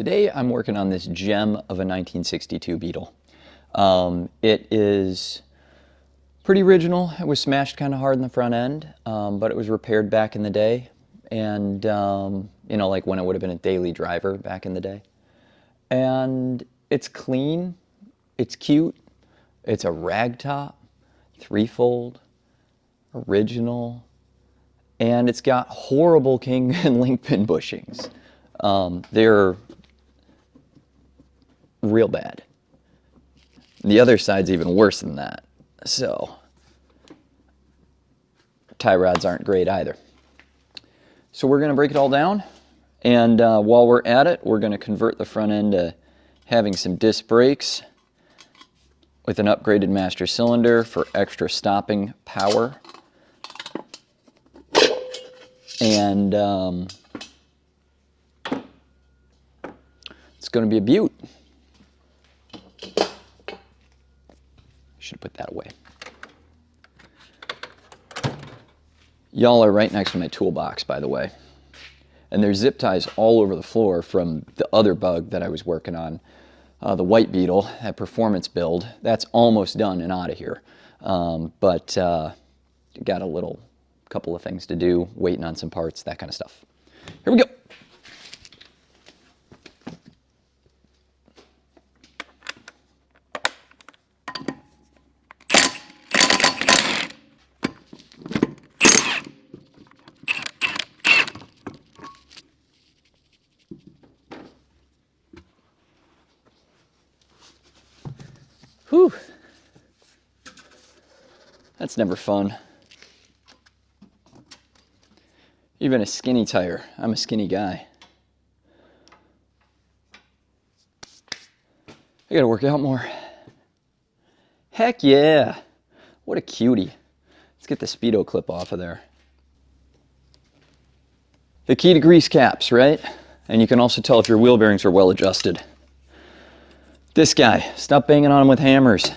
Today I'm working on this gem of a 1962 Beetle. It is pretty original. It was smashed kind of hard in the front end, but it was repaired back in the day. And, you know, like when it would have been a daily driver back in the day. And it's clean, it's cute, it's a ragtop, threefold, original, and it's got horrible king and link pin bushings. They're real bad. The other side's even worse than that. So, tie rods aren't great either. So we're going to break it all down, and while we're at it, we're going to convert the front end to having some disc brakes with an upgraded master cylinder for extra stopping power. And it's going to be a beaut. Should have put that away. Y'all are right next to my toolbox, by the way. And there's zip ties all over the floor from the other bug that I was working on. The white Beetle, that performance build, that's almost done and out of here. But got a couple of things to do, waiting on some parts, that kind of stuff. Here we go. Whew. That's never fun. Even a skinny tire. I'm a skinny guy. I gotta work out more. Heck yeah! What a cutie. Let's get the Speedo clip off of there. The key to grease caps, right? And you can also tell if your wheel bearings are well adjusted. This guy, stop banging on them with hammers.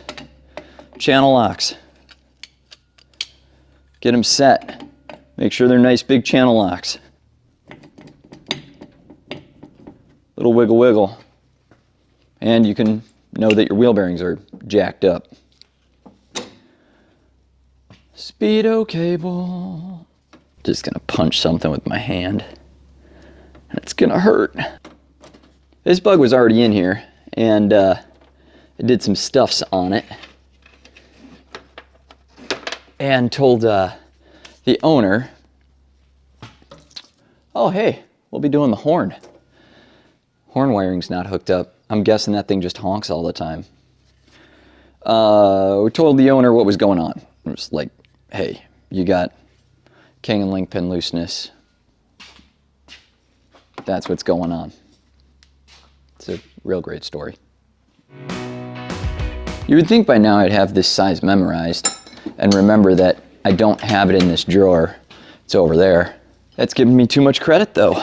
Channel locks. Get them set. Make sure they're nice big channel locks. Little wiggle wiggle. And you can know that your wheel bearings are jacked up. Speedo cable. Just gonna punch something with my hand. And it's gonna hurt. This bug was already in here, and I did some stuffs on it. And told the owner, oh hey, we'll be doing the horn. Horn wiring's not hooked up. I'm guessing that thing just honks all the time. We told the owner what was going on. It was like, hey, you got king and link pin looseness. That's what's going on. It's a real great story. You would think by now I'd have this size memorized and remember that I don't have it in this drawer. It's over there. That's giving me too much credit though.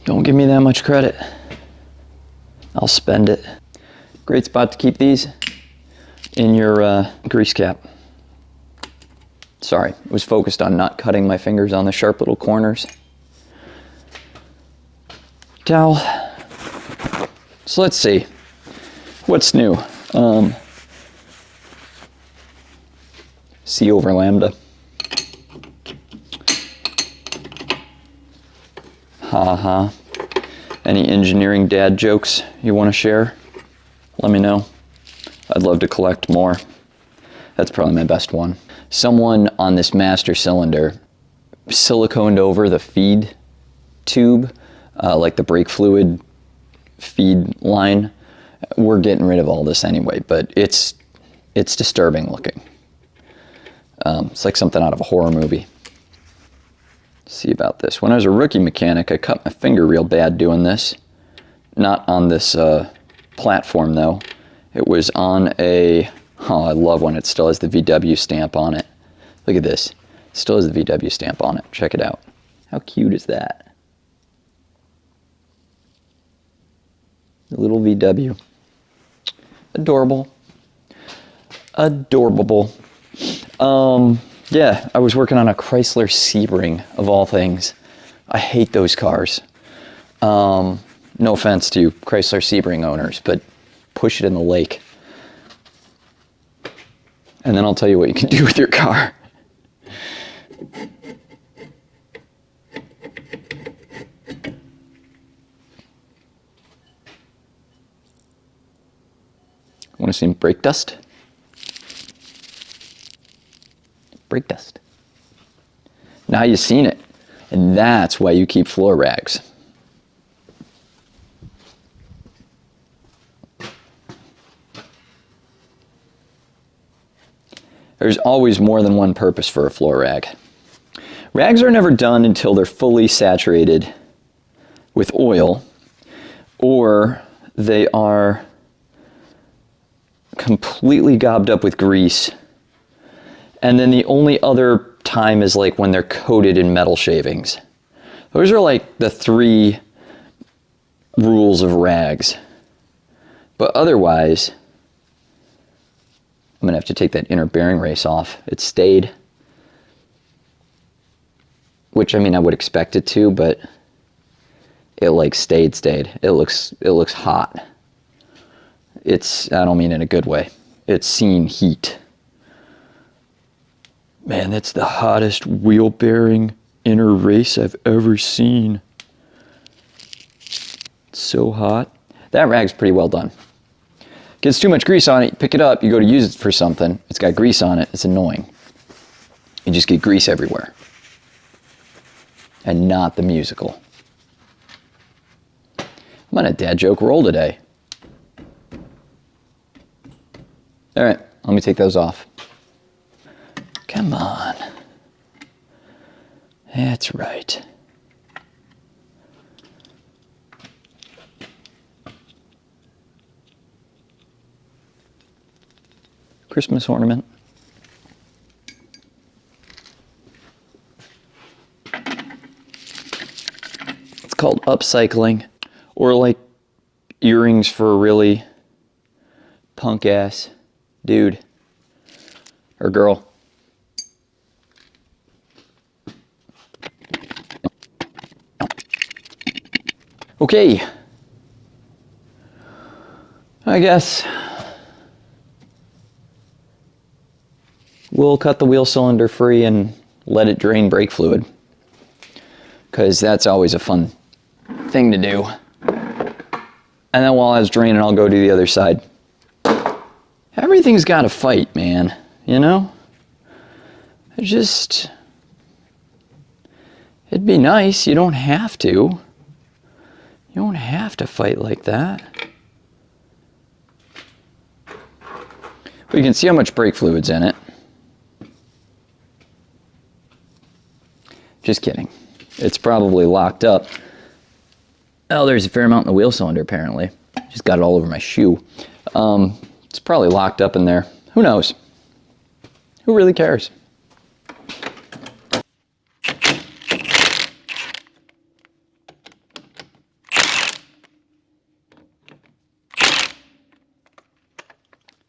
Don't give me that much credit. I'll spend it. Great spot to keep these in your grease cap. Sorry, I was focused on not cutting my fingers on the sharp little corners. Towel. So let's see. What's new? C over lambda. Haha. Any engineering dad jokes you want to share? Let me know. I'd love to collect more. That's probably my best one. Someone on this master cylinder siliconed over the feed tube, like the brake fluid feed line. We're getting rid of all this anyway, but it's disturbing looking. It's like something out of a horror movie. Let's see about this. When I was a rookie mechanic, I cut my finger real bad doing this. Not on this platform though. It was on a, oh, I love when it still has the VW stamp on it. Look at this. It still has the VW stamp on it. Check it out. How cute is that? The little VW. Adorable. Adorable. Yeah, I was working on a Chrysler Sebring, of all things. I hate those cars. No offense to Chrysler Sebring owners, but push it in the lake. And then I'll tell you what you can do with your car. Want to see brake dust? Brake dust. Now you've seen it. And that's why you keep floor rags. There's always more than one purpose for a floor rag. Rags are never done until they're fully saturated with oil, or they are completely gobbed up with grease. And then the only other time is like when they're coated in metal shavings. Those are like the 3 rules of rags. But otherwise, I'm gonna have to take that inner bearing race off. It stayed. Which, I mean, I would expect it to, but it like stayed. It looks hot. I don't mean in a good way. It's seen heat. Man, that's the hottest wheel bearing inner race I've ever seen. It's so hot. That rag's pretty well done. Gets too much grease on it, you pick it up, you go to use it for something, it's got grease on it, it's annoying. You just get grease everywhere. And not the musical. I'm on a dad joke roll today. All right, let me take those off. Come on. That's right. Christmas ornament. It's called upcycling, or like earrings for a really punk ass dude or girl. Okay, I guess we'll cut the wheel cylinder free and let it drain brake fluid, because that's always a fun thing to do. And then while it's draining, I'll go to the other side. Everything's got a fight, man, you know? It'd be nice. You don't have to. You don't have to fight like that. But you can see how much brake fluid's in it. Just kidding. It's probably locked up. Oh, there's a fair amount in the wheel cylinder, apparently. Just got it all over my shoe. It's probably locked up in there. Who knows? Who really cares?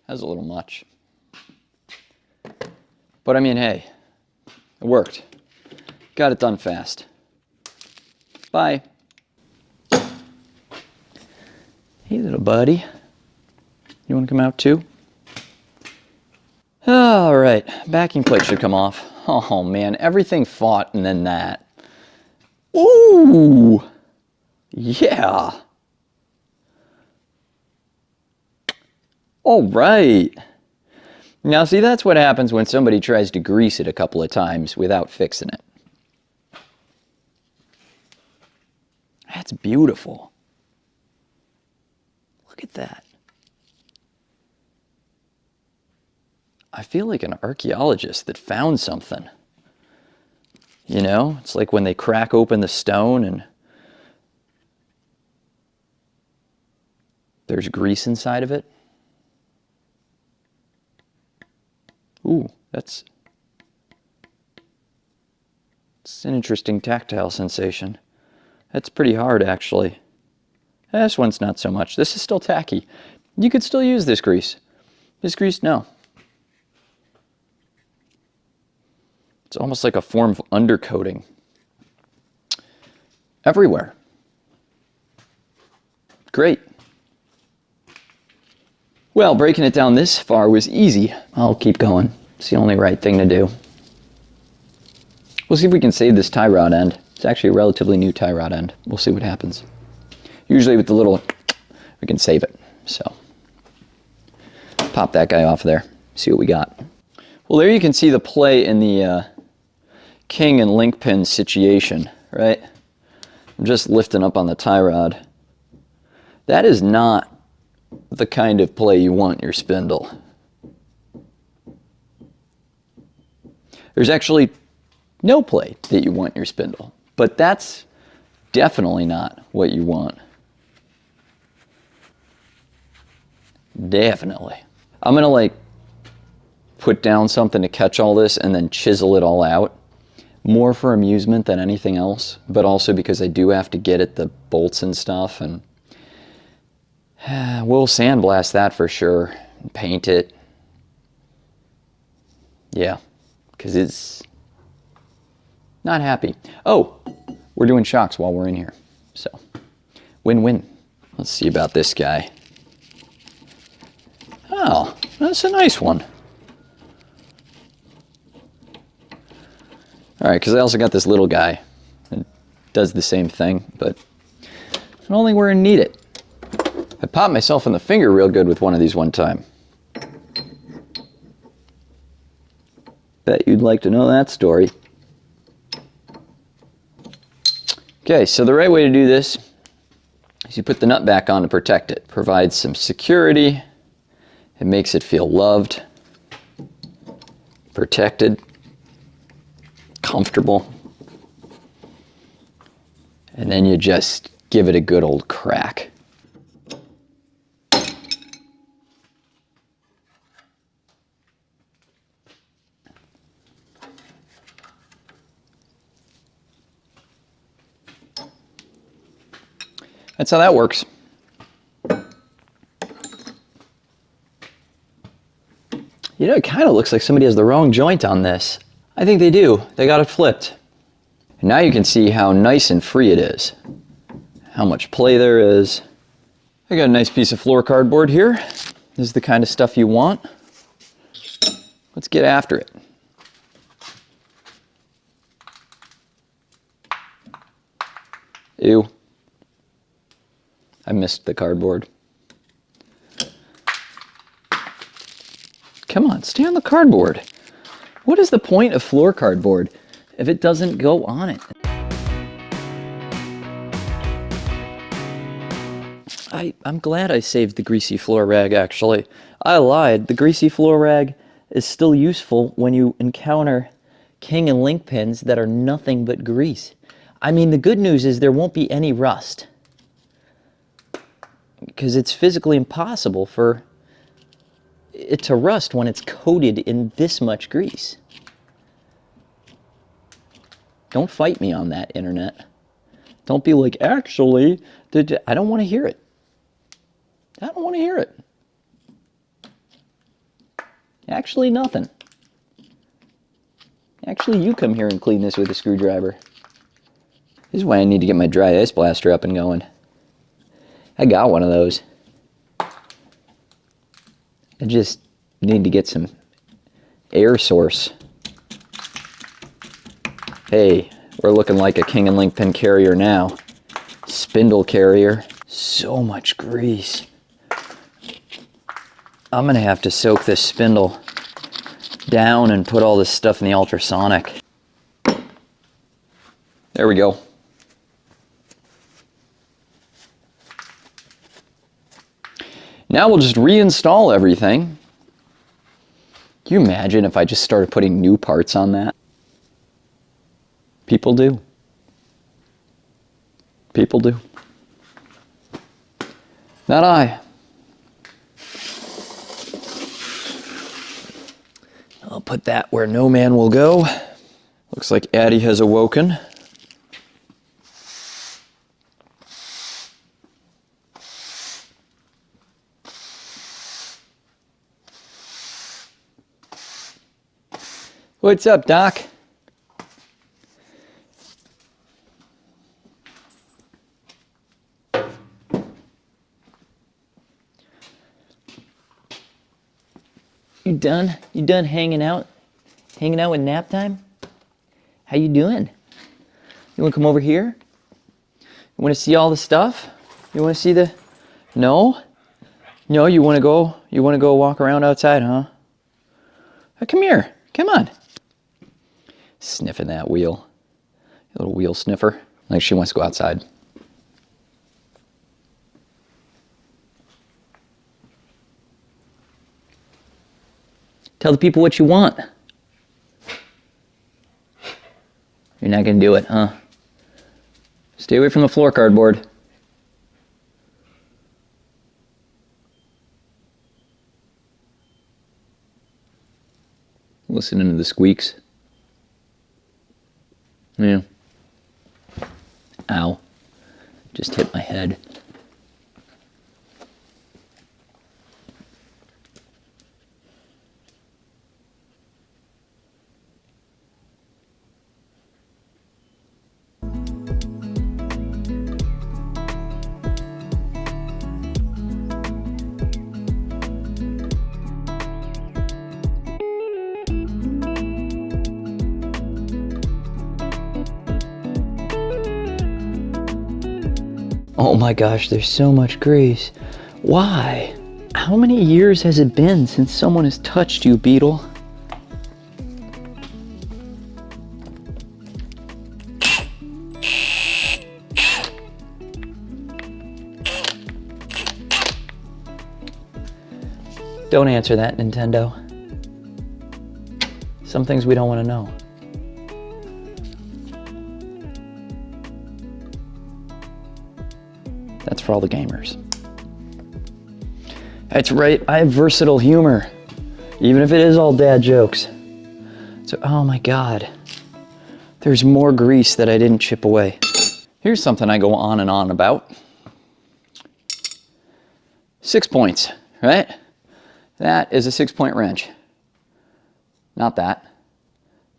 That's a little much. But I mean, hey, it worked. Got it done fast. Bye. Hey, little buddy. You want to come out too? All right, backing plate should come off. Oh man, everything fought and then that. Ooh, yeah. All right. Now see, that's what happens when somebody tries to grease it a couple of times without fixing it. That's beautiful. Look at that. I feel like an archaeologist that found something. You know, it's like when they crack open the stone and there's grease inside of it. Ooh, it's an interesting tactile sensation. That's pretty hard, actually. This one's not so much. This is still tacky. You could still use this grease. This grease, no. It's almost like a form of undercoating. everywhere. Great. Well, breaking it down this far was easy. I'll keep going. It's the only right thing to do. We'll see if we can save this tie rod end. It's actually a relatively new tie rod end. We'll see what happens. Usually with the little, we can save it. So, pop that guy off there. See what we got. Well, there you can see the play in the king and link pin situation, right? I'm just lifting up on the tie rod. That is not the kind of play you want your spindle. There's actually no play that you want your spindle, but that's definitely not what you want. Definitely. I'm gonna like put down something to catch all this and then chisel it all out. More for amusement than anything else, but also because I do have to get at the bolts and stuff, and we'll sandblast that for sure, and paint it. Yeah, because it's not happy. Oh, we're doing shocks while we're in here, so win-win. Let's see about this guy. Oh, that's a nice one. All right, because I also got this little guy that does the same thing, but only where I need it. I popped myself in the finger real good with one of these one time. Bet you'd like to know that story. Okay, so the right way to do this is you put the nut back on to protect it. Provides some security. It makes it feel loved, protected, comfortable. And then you just give it a good old crack. That's how that works. You know, it kind of looks like somebody has the wrong joint on this. I think they do. They got it flipped. And now you can see how nice and free it is. How much play there is. I got a nice piece of floor cardboard here. This is the kind of stuff you want. Let's get after it. Ew. I missed the cardboard. Come on, stay on the cardboard. What is the point of floor cardboard if it doesn't go on it? I'm glad I saved the greasy floor rag, actually. I lied. The greasy floor rag is still useful when you encounter king and link pins that are nothing but grease. I mean, the good news is there won't be any rust, because it's physically impossible for it to rust when it's coated in this much grease. Don't fight me on that, internet. Don't be like, actually, I don't want to hear it. I don't want to hear it. Actually, nothing. Actually, you come here and clean this with a screwdriver. This is why I need to get my dry ice blaster up and going. I got one of those. I just need to get some air source. Hey, we're looking like a king and link pin carrier now. Spindle carrier. So much grease. I'm gonna have to soak this spindle down and put all this stuff in the ultrasonic. There we go. Now we'll just reinstall everything. Can you imagine if I just started putting new parts on that? People do. People do. Not I. I'll put that where no man will go. Looks like Addie has awoken. What's up, Doc? You done? You done hanging out? Hanging out with nap time? How you doing? You want to come over here? You want to see all the stuff? You want to see the... No? No, you want to go walk around outside, huh? Oh, come here. Come on. Sniffing that wheel. A little wheel sniffer. Like she wants to go outside. Tell the people what you want. You're not going to do it, huh? Stay away from the floor cardboard. Listening to the squeaks. Yeah. Ow. Just hit my head. Oh my gosh, there's so much grease. Why? How many years has it been since someone has touched you, Beetle? Don't answer that, Nintendo. Some things we don't want to know. That's for all the gamers. That's right, I have versatile humor. Even if it is all dad jokes. So, oh my God. There's more grease that I didn't chip away. Here's something I go on and on about. 6 points, right? That is a 6-point wrench. Not that.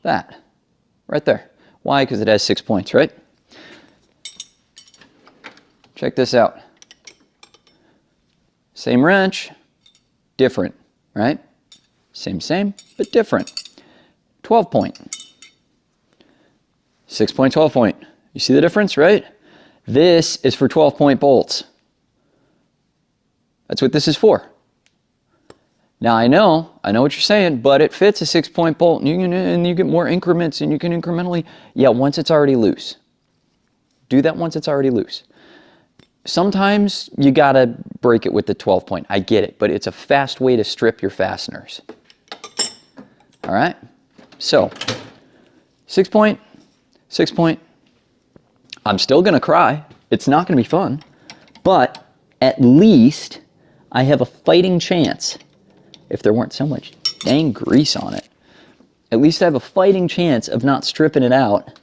That. Right there. Why? Because it has 6 points, right? Check this out. Same wrench, different, right? Same, but different. 12 point. 6 point, 12 point. You see the difference, right? This is for 12-point bolts. That's what this is for. Now I know what you're saying, but it fits a 6-point bolt, and you get more increments, and you can incrementally, yeah, once it's already loose. Do that once it's already loose. Sometimes you gotta break it with the 12 point. I get it, but it's a fast way to strip your fasteners. All right, so 6 point, 6 point. I'm still gonna cry. It's not gonna be fun, but at least I have a fighting chance. If there weren't so much dang grease on it, at least I have a fighting chance of not stripping it out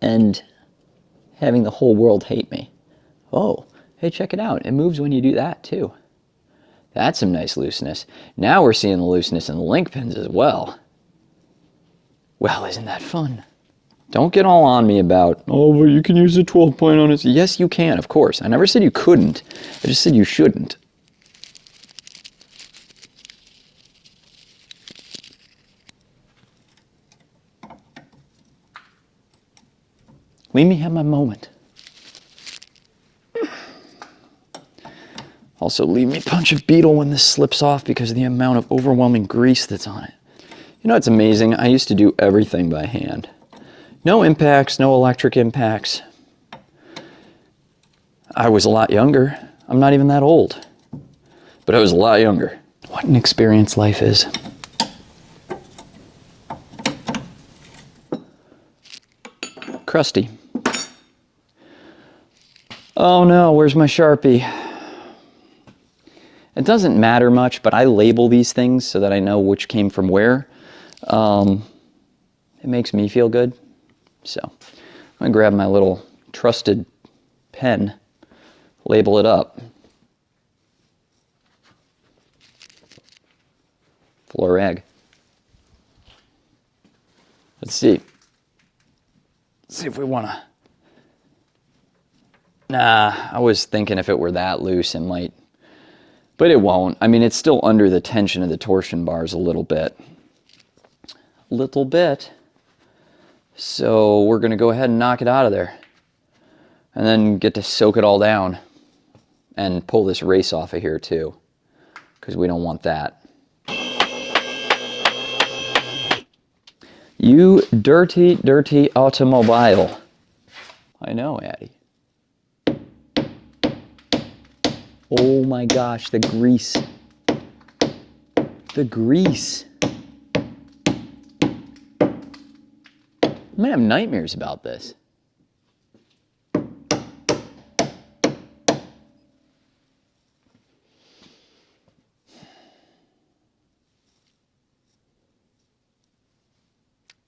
and having the whole world hate me. Oh, hey, check it out. It moves when you do that too. That's some nice looseness. Now we're seeing the looseness in the link pins as well. Well, isn't that fun? Don't get all on me about, oh, but you can use a 12 point on it. Yes, you can, of course. I never said you couldn't. I just said you shouldn't. Leave me have my moment. Also, leave me punch a Beetle when this slips off because of the amount of overwhelming grease that's on it. You know, it's amazing. I used to do everything by hand. No impacts, no electric impacts. I was a lot younger. I'm not even that old. But I was a lot younger. What an experience life is. Crusty. Oh no, where's my Sharpie? It doesn't matter much, but I label these things so that I know which came from where. It makes me feel good. So I'm gonna grab my little trusted pen, label it up. Floor rag. Let's see. Let's see if we wanna. Nah, I was thinking if it were that loose, it might But it won't. I mean, it's still under the tension of the torsion bars a little bit. Little bit. So we're going to go ahead and knock it out of there. And then get to soak it all down. And pull this race off of here too. Because we don't want that. You dirty, dirty automobile. I know, Addie. Oh my gosh, the grease. The grease. I'm gonna have nightmares about this.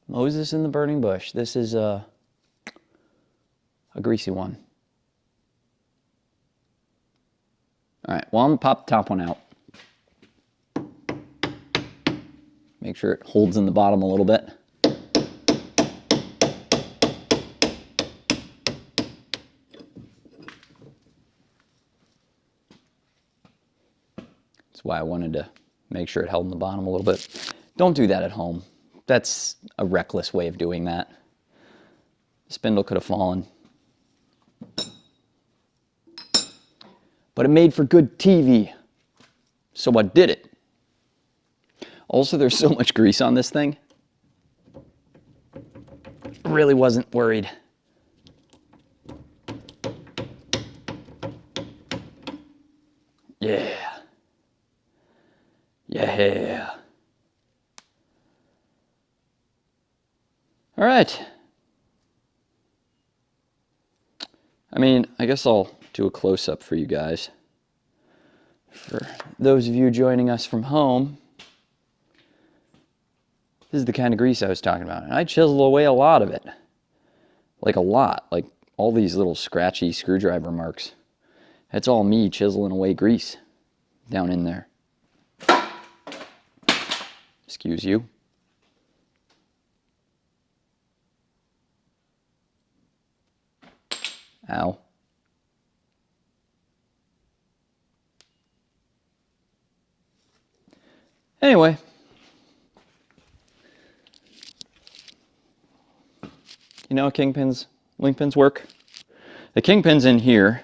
Moses in the burning bush. This is a greasy one. All right, well, I'm gonna pop the top one out. Make sure it holds in the bottom a little bit. That's why I wanted to make sure it held in the bottom a little bit. Don't do that at home. That's a reckless way of doing that. The spindle could have fallen. But it made for good TV, so I did it. Also, there's so much grease on this thing. I really wasn't worried. Yeah. Yeah. All right. I mean, I guess I'll do a close-up for you guys. For those of you joining us from home, this is the kind of grease I was talking about. And I chiseled away a lot of it. Like a lot. Like all these little scratchy screwdriver marks. That's all me chiseling away grease down in there. Excuse you. Ow. Anyway. You know how kingpins, link pins work? The kingpin's in here.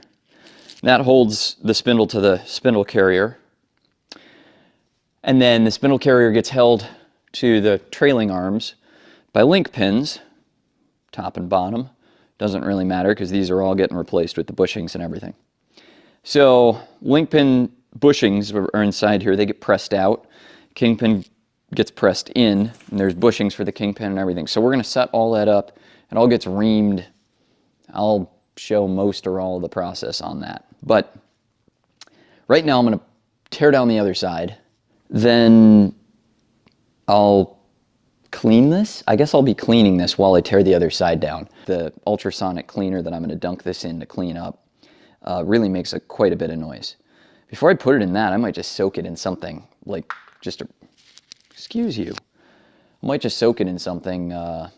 That holds the spindle to the spindle carrier. And then the spindle carrier gets held to the trailing arms by link pins, top and bottom. Doesn't really matter because these are all getting replaced with the bushings and everything. So link pin bushings are inside here. They get pressed out. Kingpin gets pressed in, and there's bushings for the kingpin and everything. So we're going to set all that up. It all gets reamed. I'll show most or all of the process on that. But right now I'm going to tear down the other side. Then I'll clean this. I guess I'll be cleaning this while I tear the other side down. The ultrasonic cleaner that I'm going to dunk this in to clean up really makes quite a bit of noise. Before I put it in that, I might just soak it in something like excuse you. I might just soak it in something, I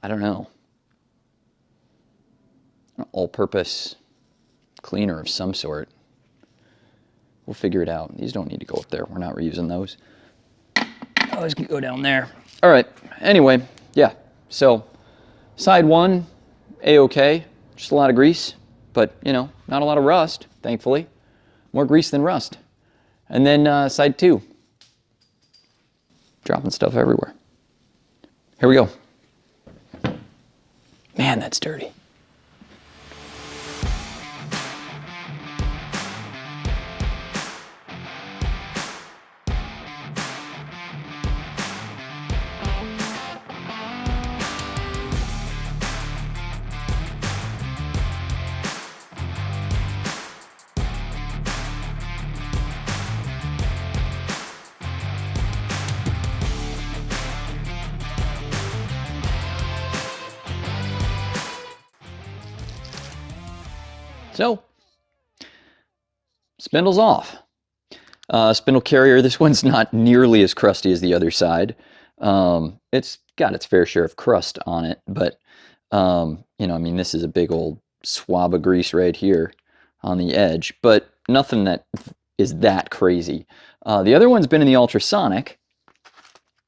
don't know, an all-purpose cleaner of some sort. We'll figure it out. These don't need to go up there. We're not reusing those. Those can go down there. All right. Anyway, yeah. So side one, A-okay. Just a lot of grease, but you know, not a lot of rust, thankfully. More grease than rust. And then side two. Dropping stuff everywhere. Here we go. Man, that's dirty. So, spindle's off. Spindle carrier, this one's not nearly as crusty as the other side. It's got its fair share of crust on it, but, you know, I mean, this is a big old swab of grease right here. on the edge, but nothing that is that crazy. The other one's been in the ultrasonic,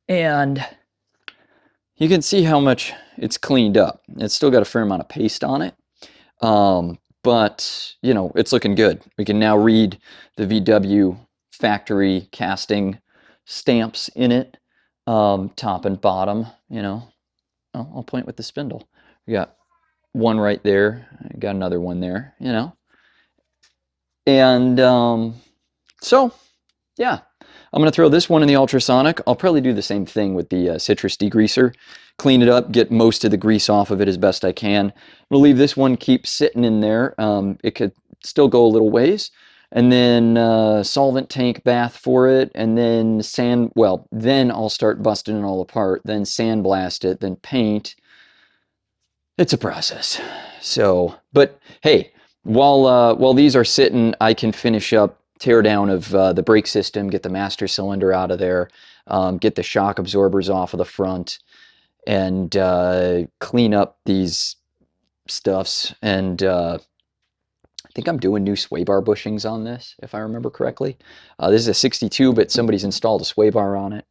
and you can see how much it's cleaned up. It's still got a fair amount of paste on it, but you know, it's looking good. We can now read the VW factory casting stamps in it, top and bottom. You know, I'll point with the spindle. We got one right there. I got another one there. You know, and so yeah. I'm going to throw this one in the ultrasonic. I'll probably do the same thing with the citrus degreaser. Clean it up, get most of the grease off of it as best I can. I'm going to leave this one keep sitting in there. It could still go a little ways. And then solvent tank bath for it. And then then I'll start busting it all apart. Then sandblast it, then paint. It's a process. So, but hey, while these are sitting, I can finish up teardown of the brake system, get the master cylinder out of there, get the shock absorbers off of the front, and clean up these stuffs. And I think I'm doing new sway bar bushings on this, if I remember correctly. This is a 62, but somebody's installed a sway bar on it.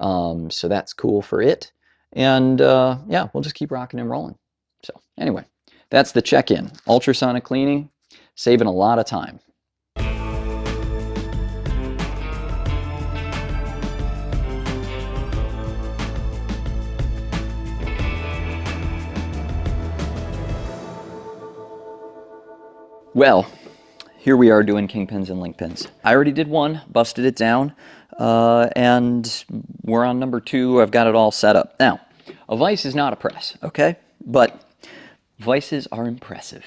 So that's cool for it. And yeah, we'll just keep rocking and rolling. So anyway, that's the check-in. Ultrasonic cleaning, saving a lot of time. Well, here we are doing kingpins and link pins. I already did one, busted it down, and we're on number 2. I've got it all set up. Now, a vise is not a press, okay? But vices are impressive.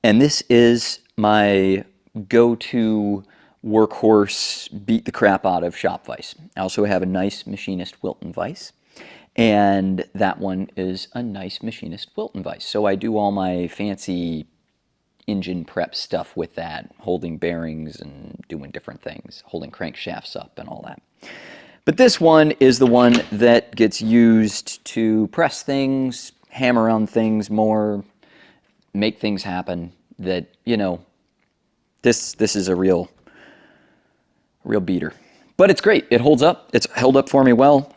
And this is my go-to workhorse, beat the crap out of shop vise. I also have a nice Machinist Wilton vise, and that one is a nice Machinist Wilton vise. So I do all my fancy engine prep stuff with that, holding bearings and doing different things, holding crankshafts up and all that. But this one is the one that gets used to press things, hammer on things more, make things happen. That, you know, this is a real beater. But it's great. It holds up. It's held up for me well.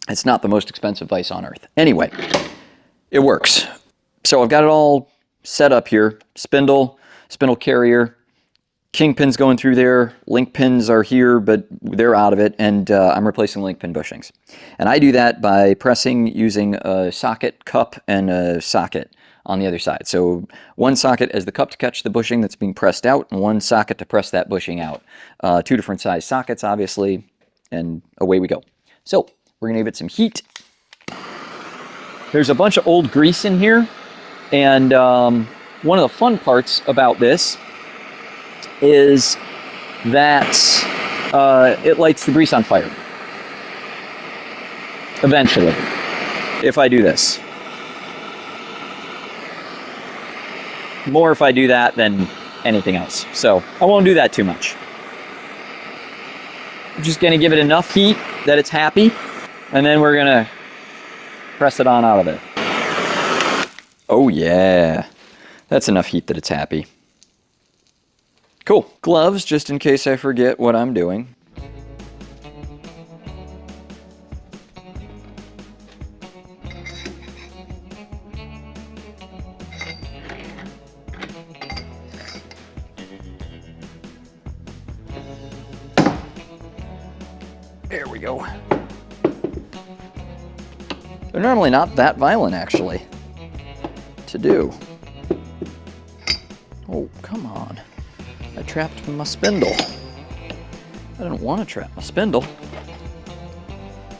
It's not the most expensive vise on earth. Anyway, it works. So I've got it all set up here. Spindle carrier, kingpins going through there, link pins are here, but they're out of it, and I'm replacing link pin bushings. And I do that by pressing using a socket cup and a socket on the other side. So one socket as the cup to catch the bushing that's being pressed out, and one socket to press that bushing out. 2 different size sockets, obviously, and away we go. So we're going to give it some heat. There's a bunch of old grease in here. And one of the fun parts about this is that it lights the grease on fire. Eventually, if I do this. More if I do that than anything else. So I won't do that too much. I'm just going to give it enough heat that it's happy, and then we're going to press it on out of there. Oh yeah, that's enough heat that it's happy. Cool. Gloves, just in case I forget what I'm doing. There we go. They're normally not that violent, actually, to do. Oh, come on. I trapped my spindle. I didn't want to trap my spindle.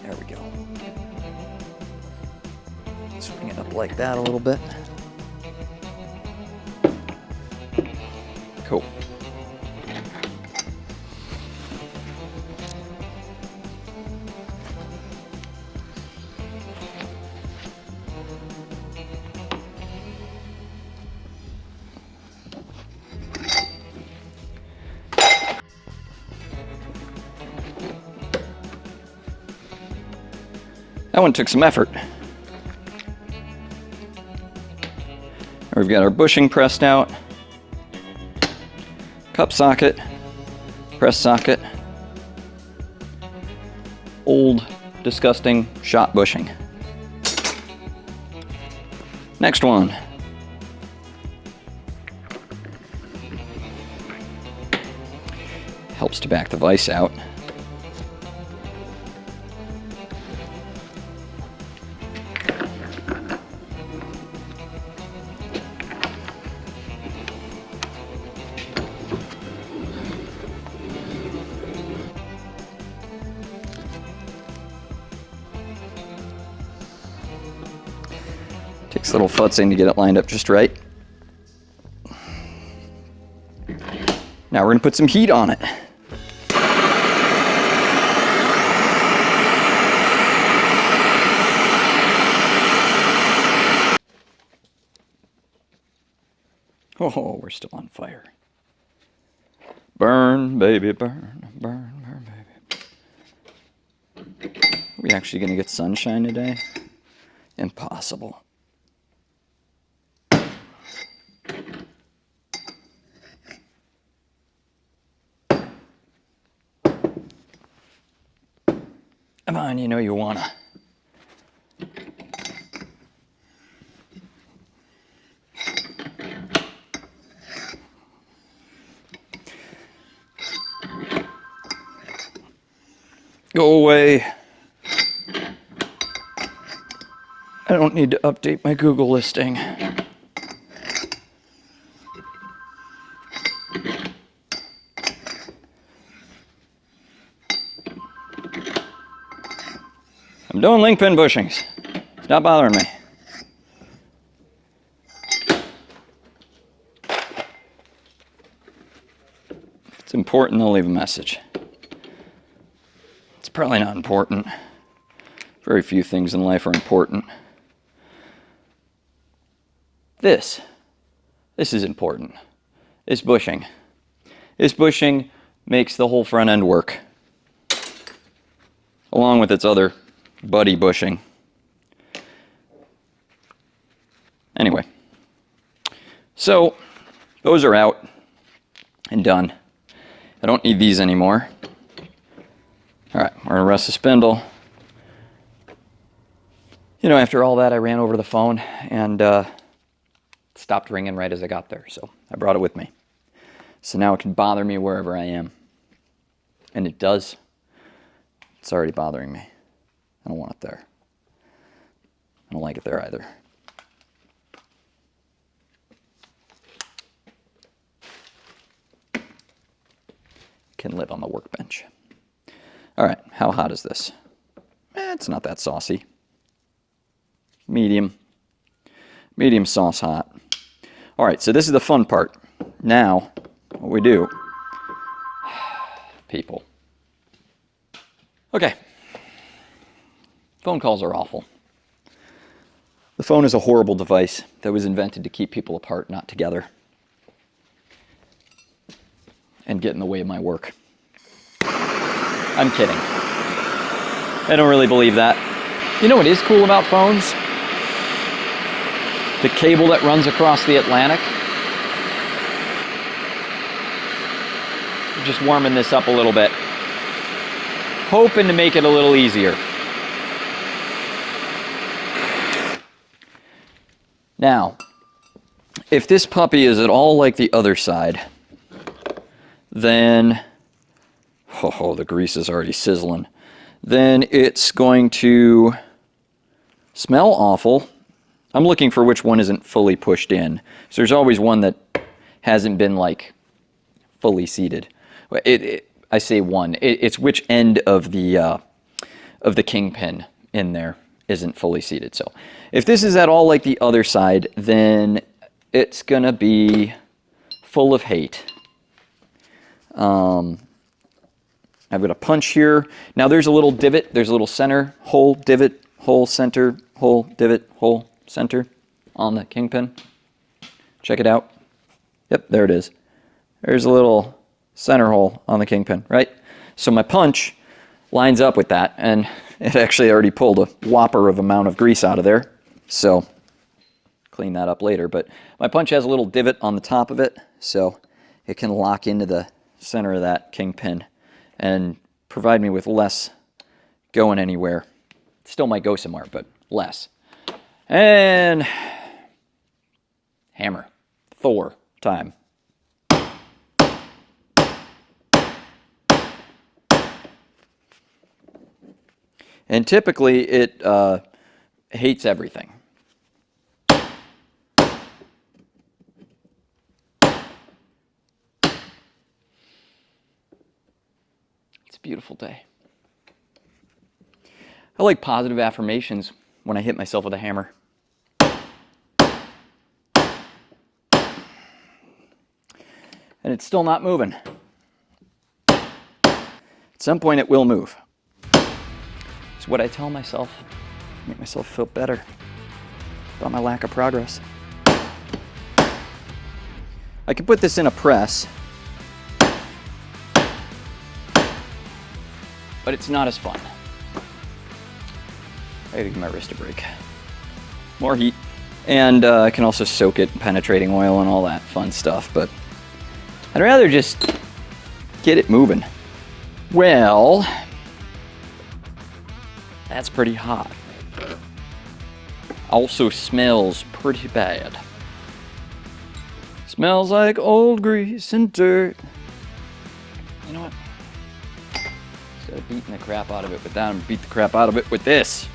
There we go. Swing it up like that a little bit. Cool. That one took some effort. We've got our bushing pressed out. cup socket, press socket, old, disgusting shot bushing. Next one. Helps to back the vise out. Takes a little futzing to get it lined up just right. Now we're going to put some heat on it. Oh, we're still on fire. Burn, baby, burn, burn, burn, baby. Are we actually going to get sunshine today? Impossible. Come on, you know you wanna. Go away. I don't need to update my Google listing. I'm doing link pin bushings. It's not bothering me. If it's important, they'll leave a message. It's probably not important. Very few things in life are important. This is important. This bushing. This bushing makes the whole front end work, along with its other buddy bushing. Anyway, so those are out and done. I don't need these anymore. All right, we're gonna rest the spindle. You know, after all that, I ran over to the phone and stopped ringing right as I got there, so I brought it with me. So now it can bother me wherever I am. And it does. It's already bothering me. I don't want it there. I don't like it there either. Can live on the workbench. All right, how hot is this? It's not that saucy. Medium. Medium sauce hot. All right, so this is the fun part. Now, what we do, people. Okay. Phone calls are awful. The phone is a horrible device that was invented to keep people apart, not together, and get in the way of my work. I'm kidding. I don't really believe that. You know what is cool about phones? The cable that runs across the Atlantic. I'm just warming this up a little bit, hoping to make it a little easier. Now, if this puppy is at all like the other side, then, oh, the grease is already sizzling, then it's going to smell awful. I'm looking for which one isn't fully pushed in. So there's always one that hasn't been like fully seated. I say one. It's which end of the kingpin in there isn't fully seated. So if this is at all like the other side, then it's gonna be full of hate. I've got a punch here. Now there's a little divot. There's a little center hole, divot, hole, center, hole, divot, hole, center on the kingpin. Check it out. Yep, there it is. There's a little center hole on the kingpin, right? So my punch lines up with that, and it actually already pulled a whopper of amount of grease out of there. So clean that up later. But my punch has a little divot on the top of it, so it can lock into the center of that kingpin and provide me with less going anywhere. Still might go somewhere, but less. And hammer. Thor time. And typically it hates everything. It's a beautiful day. I like positive affirmations when I hit myself with a hammer. And it's still not moving. At some point it will move. It's what I tell myself, make myself feel better about my lack of progress. I can put this in a press, but it's not as fun. I gotta give my wrist a break. More heat. And I can also soak it in penetrating oil and all that fun stuff, but I'd rather just get it moving. Well, that's pretty hot. Also smells pretty bad. Smells like old grease and dirt. You know what? Instead of beating the crap out of it with that, I'm gonna beat the crap out of it with this.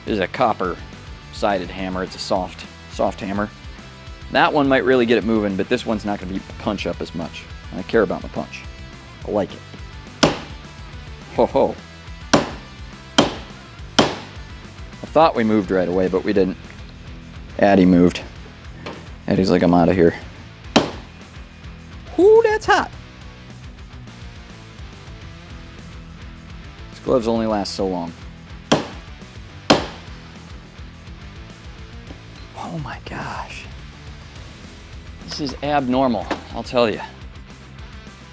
This is a copper-sided hammer. It's a soft hammer. That one might really get it moving, but this one's not gonna beat the punch up as much. I care about my punch. I like it. Ho ho. I thought we moved right away, but we didn't. Addie moved. Addie's like, I'm out of here. Ooh, that's hot. These gloves only last so long. Oh my gosh. This is abnormal, I'll tell you.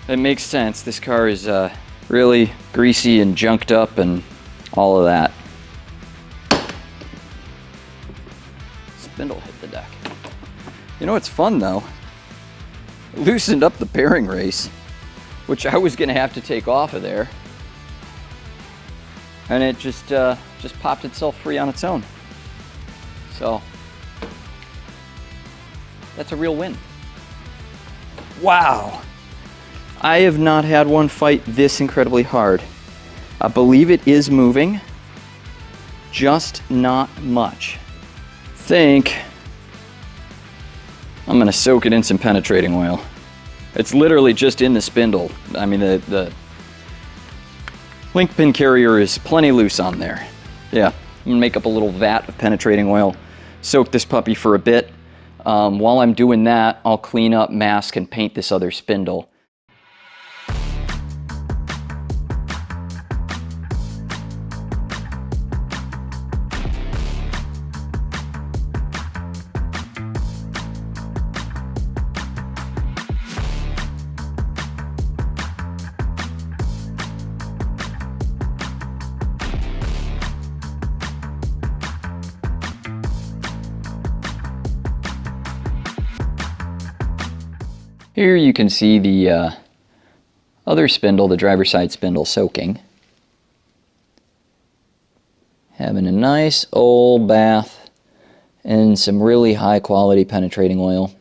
It makes sense. This car is really greasy and junked up and all of that. Spindle hit the deck. You know what's fun though? It loosened up the bearing race, which I was gonna have to take off of there. And it just popped itself free on its own. So, that's a real win. Wow. I have not had one fight this incredibly hard. I believe it is moving, just not much. Think I'm gonna soak it in some penetrating oil. It's literally just in the spindle. I mean, the link pin carrier is plenty loose on there. Yeah, I'm gonna make up a little vat of penetrating oil, soak this puppy for a bit. While I'm doing that, I'll clean up, mask, and paint this other spindle. Here you can see the other spindle, the driver's side spindle, soaking. Having a nice old bath and some really high quality penetrating oil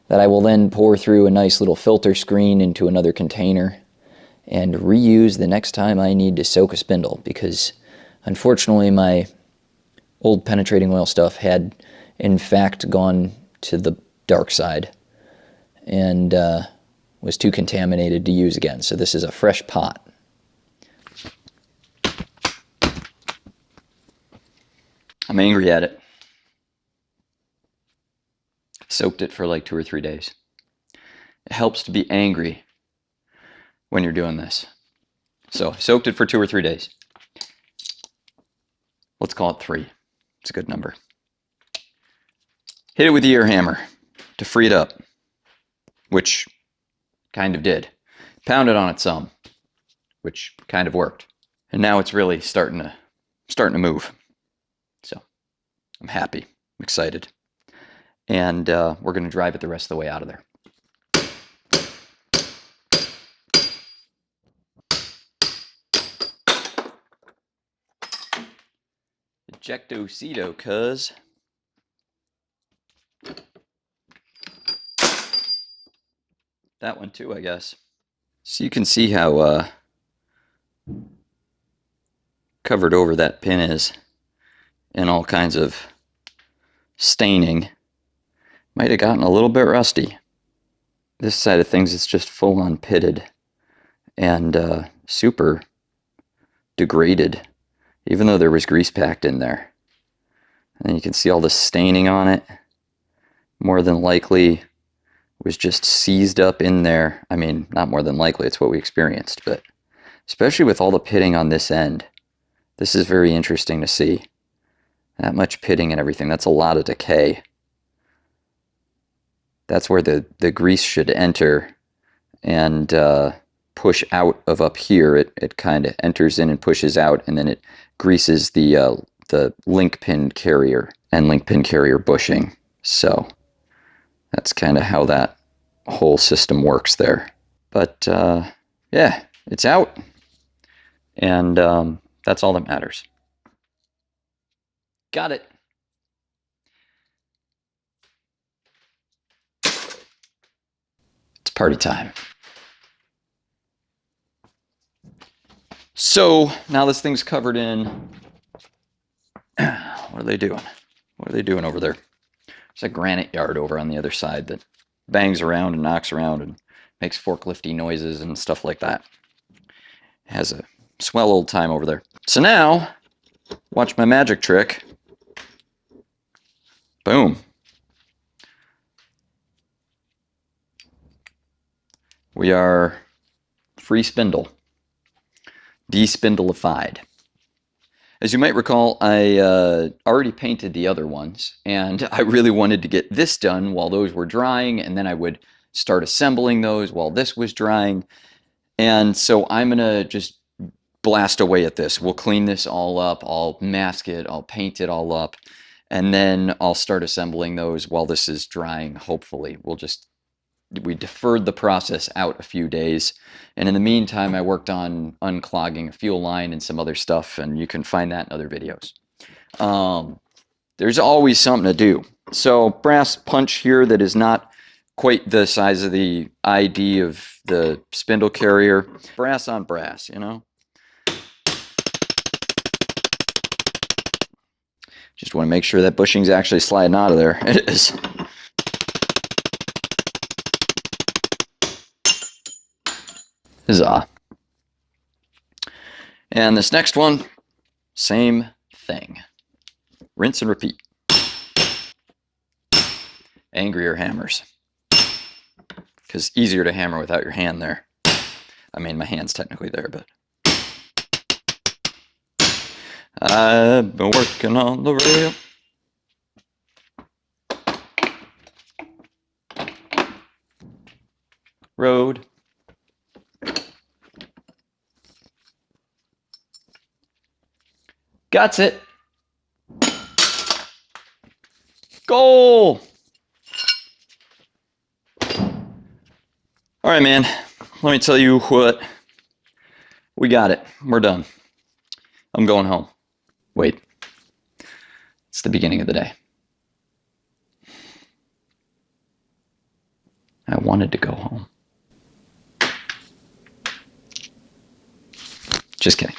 that I will then pour through a nice little filter screen into another container and reuse the next time I need to soak a spindle, because unfortunately my old penetrating oil stuff had in fact gone to the dark side and was too contaminated to use again. So this is a fresh pot. I'm angry at it. Soaked it for like 2 or 3 days. It helps to be angry when you're doing this. So I soaked it for 2 or 3 days. Let's call it 3. It's a good number. Hit it with the ear hammer to free it up, which kind of did. Pounded on it some, which kind of worked. And now it's really starting to move. So I'm happy, I'm excited. And we're gonna drive it the rest of the way out of there. Ejectocito, cuz. That one too, I guess. So you can see how covered over that pin is and all kinds of staining. Might have gotten a little bit rusty. This side of things is just full on pitted and super degraded, even though there was grease packed in there. And you can see all the staining on it. More than likely was just seized up in there. I mean, not more than likely, it's what we experienced, but especially with all the pitting on this end, this is very interesting to see. That much pitting and everything, that's a lot of decay. That's where the grease should enter and push out of up here. It kind of enters in and pushes out, and then it greases the link pin carrier and link pin carrier bushing. So that's kind of how that whole system works there. But yeah, it's out, and that's all that matters. Got it. It's party time. So now this thing's covered in. What are they doing? What are they doing over there? There's a granite yard over on the other side that bangs around and knocks around and makes forklifty noises and stuff like that. Has a swell old time over there. So now, watch my magic trick. Boom. We are free spindle. Despindleified. As you might recall, I already painted the other ones, and I really wanted to get this done while those were drying, and then I would start assembling those while this was drying. And so I'm going to just blast away at this. We'll clean this all up, I'll mask it, I'll paint it all up, and then I'll start assembling those while this is drying, hopefully. We deferred the process out a few days, and in the meantime I worked on unclogging a fuel line and some other stuff, and you can find that in other videos. There's always something to do. So brass punch here that is not quite the size of the ID of the spindle carrier. Brass on brass, you know? Just want to make sure that bushing's actually sliding out of there. It is. Huzzah. And this next one, same thing. Rinse and repeat. Angrier hammers. Because easier to hammer without your hand there. I mean, my hand's technically there, but I've been working on the rail. Road. Got it. Goal. All right, man. Let me tell you what. We got it. We're done. I'm going home. Wait. It's the beginning of the day. I wanted to go home. Just kidding.